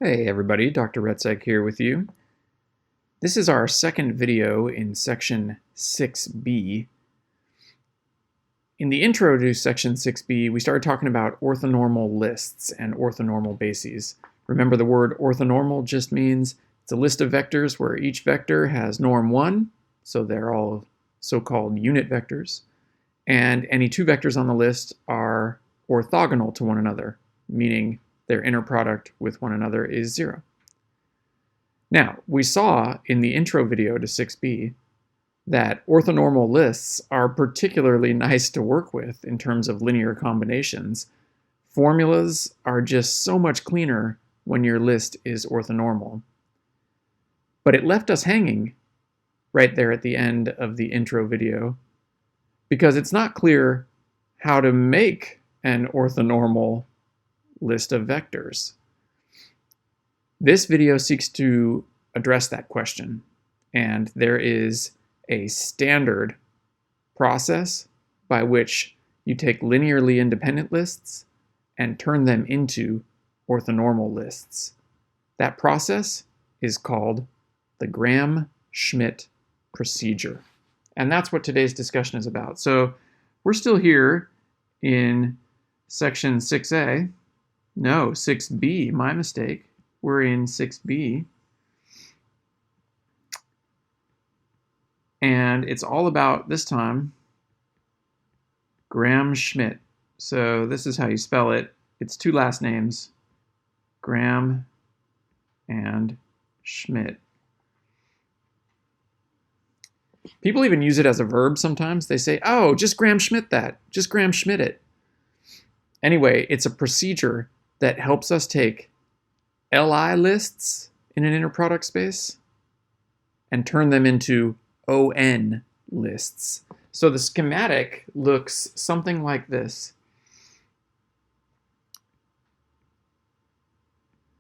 Hey everybody, Dr. Retzek here with you. This is our second video in section 6b. In the intro to section 6b, we started talking about orthonormal lists and orthonormal bases. Remember, the word orthonormal just means it's a list of vectors where each vector has norm 1, so they're all so-called unit vectors, and any two vectors on the list are orthogonal to one another, meaning their inner product with one another is 0. Now, we saw in the intro video to 6b that orthonormal lists are particularly nice to work with in terms of linear combinations. Formulas are just so much cleaner when your list is orthonormal. But it left us hanging right there at the end of the intro video because it's not clear how to make an orthonormal list of vectors. This video seeks to address that question, and there is a standard process by which you take linearly independent lists and turn them into orthonormal lists. That process is called the Gram-Schmidt Procedure, and that's what today's discussion is about. So we're still here in section 6a. No, 6b, my mistake. We're in 6b. And it's all about, this time, Gram-Schmidt. So this is how you spell it. It's two last names, Gram and Schmidt. People even use it as a verb sometimes. They say, oh, just Gram-Schmidt that. Just Gram-Schmidt it. Anyway, it's a procedure that helps us take Li lists in an inner product space and turn them into On lists. So the schematic looks something like this.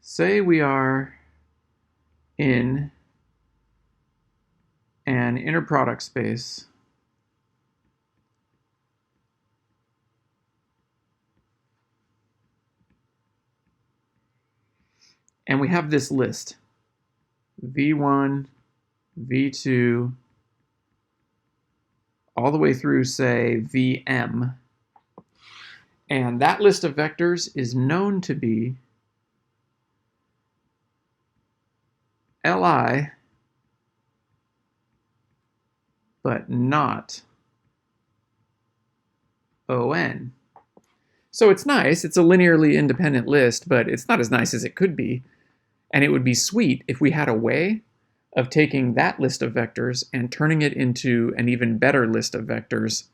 Say we are in an inner product space and we have this list, V1, V2, all the way through, say, Vm. And that list of vectors is known to be Li, but not On. So it's nice, it's a linearly independent list, but it's not as nice as it could be. And it would be sweet if we had a way of taking that list of vectors and turning it into an even better list of vectors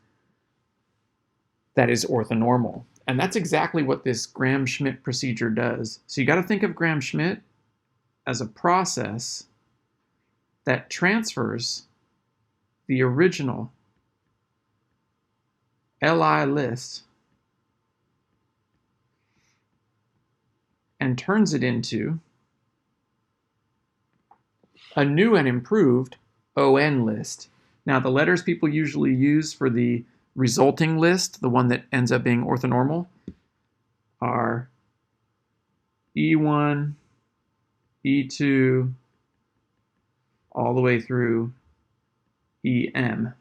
that is orthonormal. And that's exactly what this Gram-Schmidt procedure does. So you got to think of Gram-Schmidt as a process that transfers the original Li list and turns it into a new and improved On list. Now, the letters people usually use for the resulting list, the one that ends up being orthonormal, are E1, E2, all the way through EM.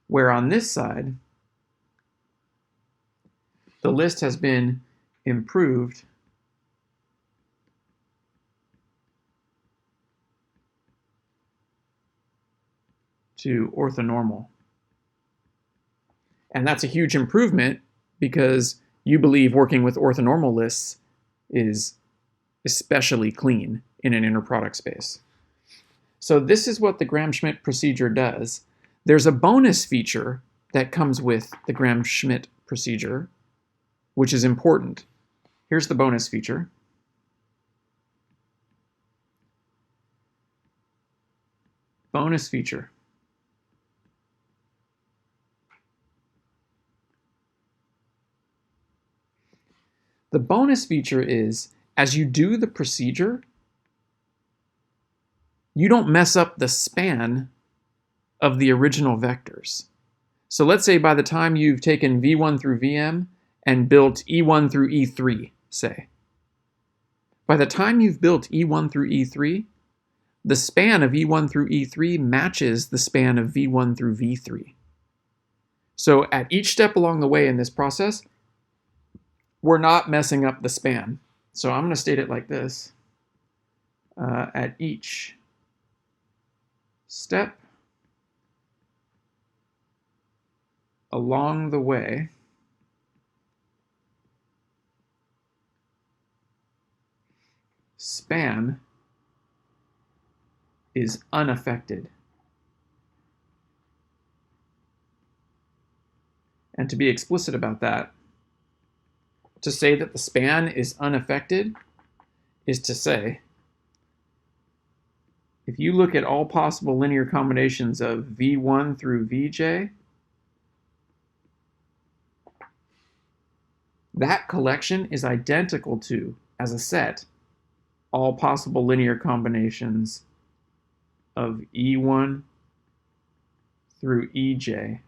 Where on this side, the list has been improved to orthonormal. And that's a huge improvement because you believe working with orthonormal lists is especially clean in an inner product space. So this is what the Gram-Schmidt procedure does. There's a bonus feature that comes with the Gram-Schmidt procedure, which is important. Here's the bonus feature. Bonus feature. The bonus feature is, as you do the procedure, you don't mess up the span of the original vectors. So let's say by the time you've taken V1 through Vm and built E1 through E3, say, by the time you've built E1 through E3, the span of E1 through E3 matches the span of V1 through V3. So at each step along the way in this process, we're not messing up the span. So I'm going to state it like this. At each step along the way, span is unaffected. And to be explicit about that, to say that the span is unaffected is to say, if you look at all possible linear combinations of V1 through Vj, that collection is identical to, as a set, all possible linear combinations of E1 through Ej.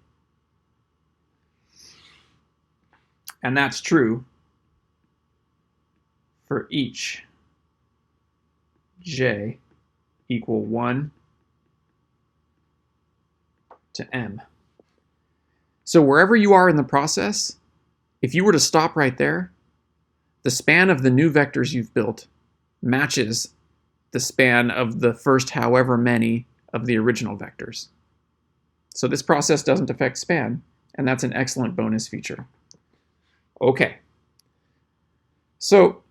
And that's true for each j equal 1 to m. So wherever you are in the process, if you were to stop right there, the span of the new vectors you've built matches the span of the first however many of the original vectors. So this process doesn't affect span, and that's an excellent bonus feature. Okay. So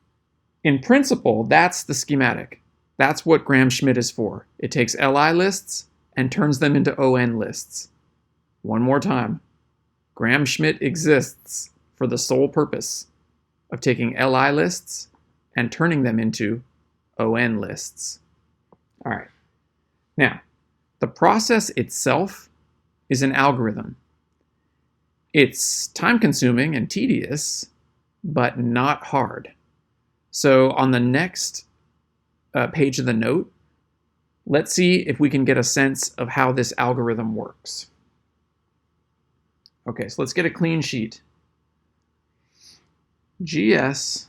in principle, that's the schematic. That's what Gram-Schmidt is for. It takes Li lists and turns them into On lists. One more time. Gram-Schmidt exists for the sole purpose of taking Li lists and turning them into On lists. All right. Now, the process itself is an algorithm. It's time-consuming and tedious, but not hard. So on the next page of the note, let's see if we can get a sense of how this algorithm works. Okay, so let's get a clean sheet. GS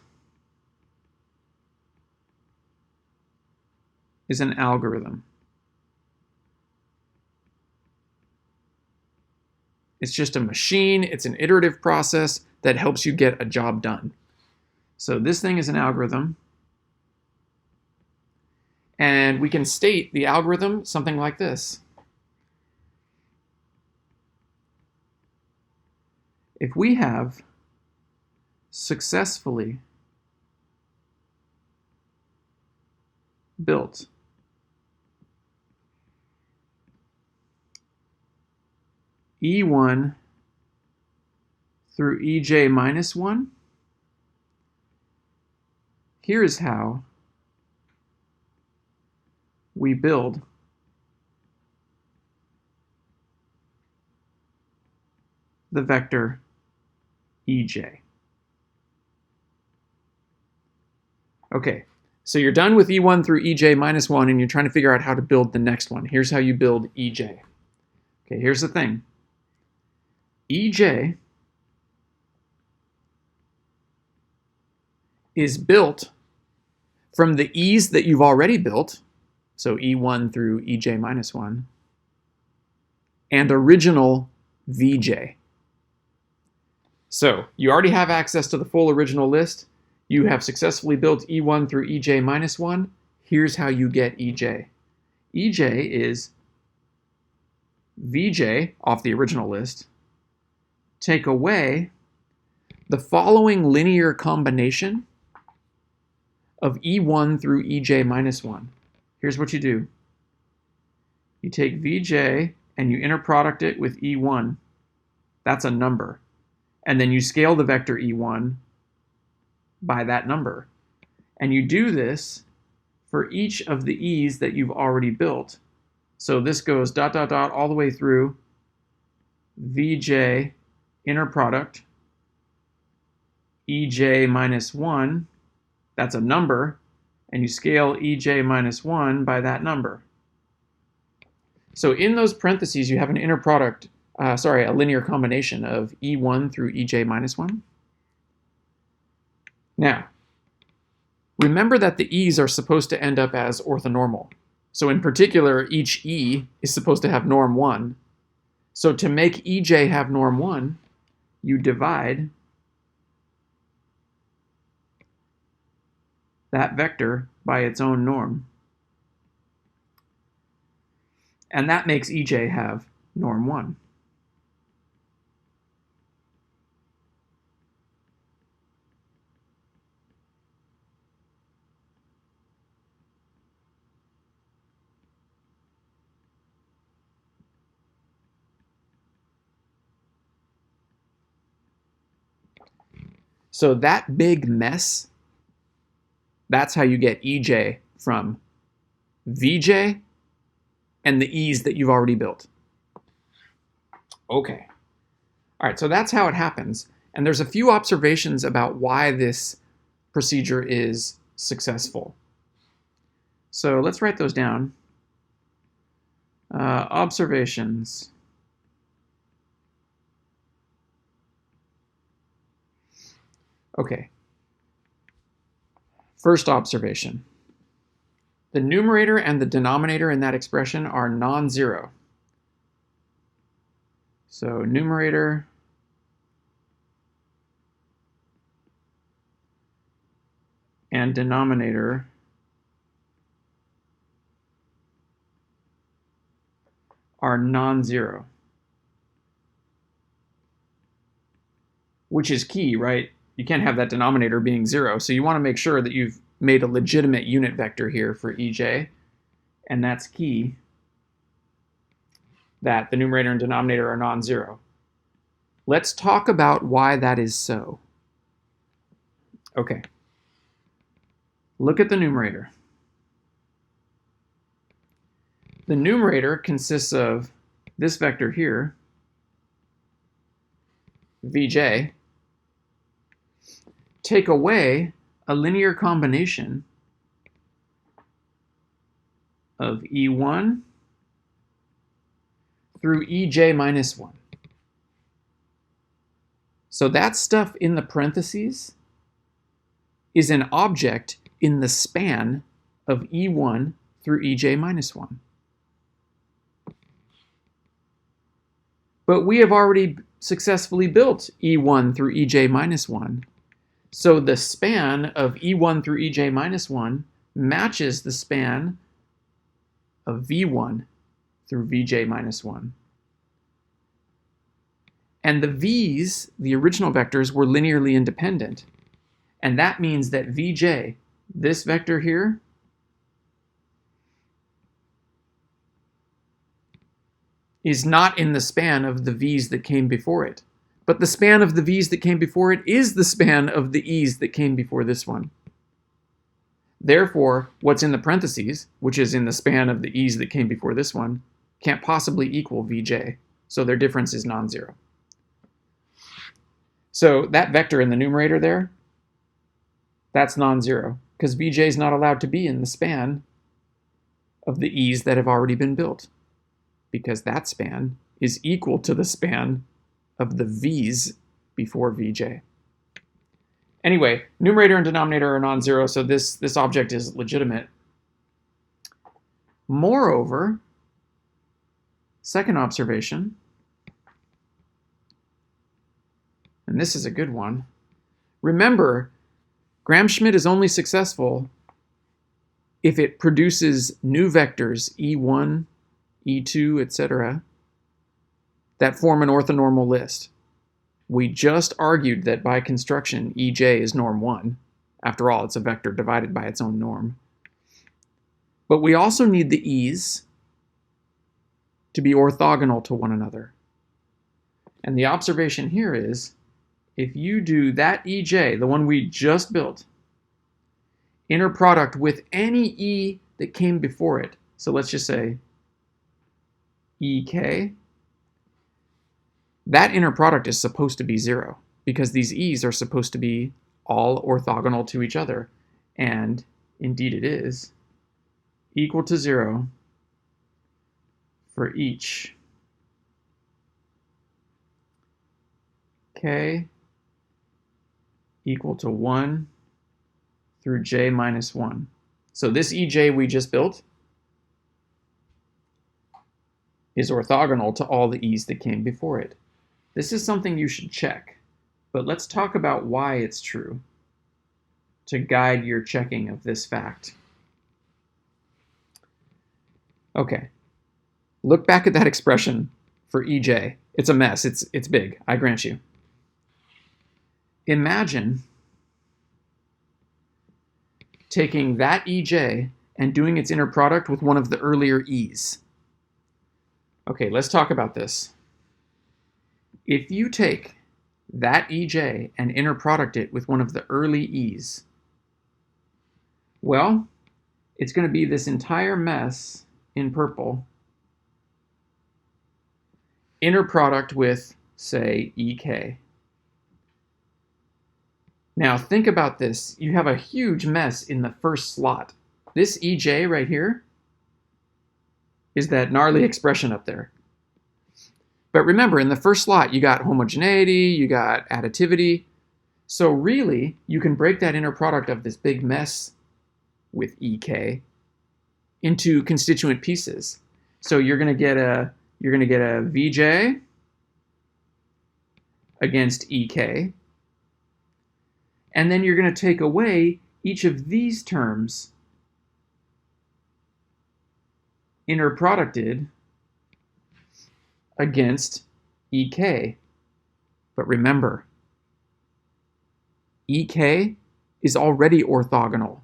is an algorithm. It's just a machine. It's an iterative process that helps you get a job done. So this thing is an algorithm. And we can state the algorithm something like this. If we have successfully built E1 through Ej minus 1, here is how we build the vector Ej. Okay, so you're done with E1 through Ej minus 1 and you're trying to figure out how to build the next one. Here's how you build Ej. Okay, here's the thing. Ej is built from the e's that you've already built, so E1 through Ej minus 1, and original Vj. So you already have access to the full original list. You have successfully built E1 through Ej minus 1. Here's how you get Ej. Ej is Vj off the original list. Take away the following linear combination of E1 through Ej minus 1. Here's what you do. You take Vj and you inner product it with E1. That's a number. And then you scale the vector E1 by that number. And you do this for each of the e's that you've already built. So this goes ... all the way through Vj inner product Ej minus 1. That's a number. And you scale Ej minus 1 by that number. So in those parentheses, you have an inner product, a linear combination of E1 through Ej minus 1. Now, Remember that the e's are supposed to end up as orthonormal. So in particular, each e is supposed to have norm 1. So to make ej have norm 1, you divide that vector by its own norm. And that makes ej have norm 1. So that big mess, that's how you get ej from vj and the e's that you've already built. Okay. All right, so that's how it happens. And there's a few observations about why this procedure is successful. So let's write those down. Observations. Okay. First observation. The numerator and the denominator in that expression are non-zero. So numerator and denominator are non-zero, which is key, right? You can't have that denominator being 0, so you want to make sure that you've made a legitimate unit vector here for ej, and that's key, that the numerator and denominator are non-zero. Let's talk about why that is so. Okay. Look at the numerator. The numerator consists of this vector here, vj. Take away a linear combination of e1 through ej minus 1. So that stuff in the parentheses is an object in the span of e1 through ej minus 1. But we have already successfully built e1 through ej minus 1. So the span of e1 through ej minus 1 matches the span of v1 through vj minus 1. And the v's, the original vectors, were linearly independent. And that means that vj, this vector here, is not in the span of the v's that came before it. But the span of the v's that came before it is the span of the e's that came before this one. Therefore, what's in the parentheses, which is in the span of the e's that came before this one, can't possibly equal vj. So their difference is non-zero. So that vector in the numerator there, that's non-zero, because vj is not allowed to be in the span of the e's that have already been built, because that span is equal to the span of the v's before vj. Anyway, numerator and denominator are non-zero, so this object is legitimate. Moreover, second observation, and this is a good one. Remember, Gram-Schmidt is only successful if it produces new vectors, e1, e2, etc., that form an orthonormal list. We just argued that by construction, ej is norm 1. After all, it's a vector divided by its own norm. But we also need the e's to be orthogonal to one another. And the observation here is, if you do that ej, the one we just built, inner product with any e that came before it, so let's just say ek, that inner product is supposed to be 0, because these e's are supposed to be all orthogonal to each other, and indeed it is, equal to 0 for each k equal to 1 through j minus 1. So this ej we just built is orthogonal to all the e's that came before it. This is something you should check, but let's talk about why it's true to guide your checking of this fact. Okay, look back at that expression for ej. It's a mess, it's big, I grant you. Imagine taking that ej and doing its inner product with one of the earlier e's. Okay, let's talk about this. If you take that ej and inner product it with one of the early e's, well, it's going to be this entire mess in purple, inner product with, say, ek. Now think about this. You have a huge mess in the first slot. This ej right here is that gnarly expression up there. But remember, in the first slot, you got homogeneity, you got additivity. So really, you can break that inner product of this big mess with ek into constituent pieces. So you're going to get a vj against ek, and then you're going to take away each of these terms inner producted against ek. But remember, ek is already orthogonal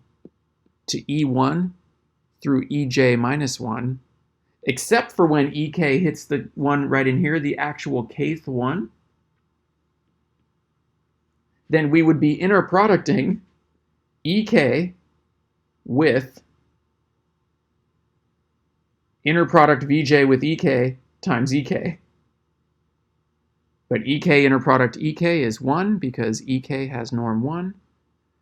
to e1 through ej minus 1, except for when ek hits the one right in here, the actual kth one. Then we would be inner producting ek with inner product vj with ek times ek. But ek inner product ek is 1 because ek has norm 1.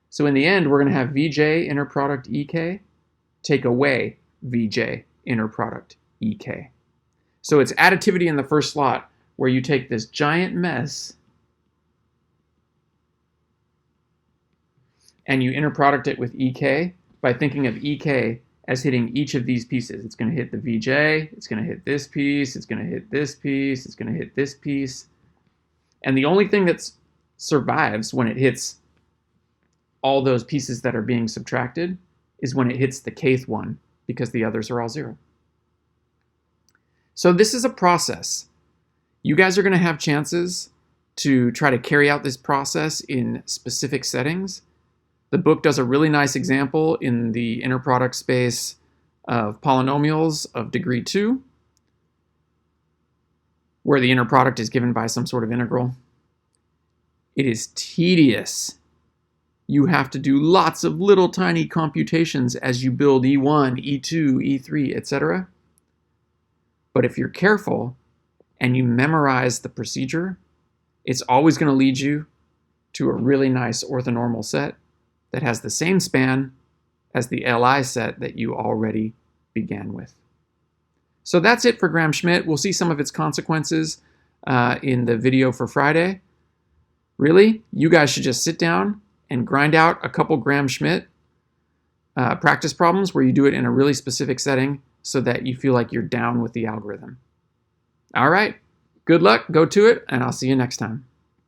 So in the end, we're going to have vj inner product ek take away vj inner product ek. So it's additivity in the first slot where you take this giant mess and you inner product it with ek by thinking of ek as hitting each of these pieces. It's going to hit the vj, it's going to hit this piece, it's going to hit this piece, it's going to hit this piece. And the only thing that survives when it hits all those pieces that are being subtracted is when it hits the kth one, because the others are all 0. So this is a process. You guys are going to have chances to try to carry out this process in specific settings. The book does a really nice example in the inner product space of polynomials of degree 2, where the inner product is given by some sort of integral. It is tedious. You have to do lots of little tiny computations as you build E1, E2, E3, etc. But if you're careful and you memorize the procedure, it's always going to lead you to a really nice orthonormal set that has the same span as the Li set that you already began with. So that's it for Gram-Schmidt. We'll see some of its consequences in the video for Friday. Really, you guys should just sit down and grind out a couple Gram-Schmidt practice problems where you do it in a really specific setting so that you feel like you're down with the algorithm. All right, good luck, go to it, and I'll see you next time.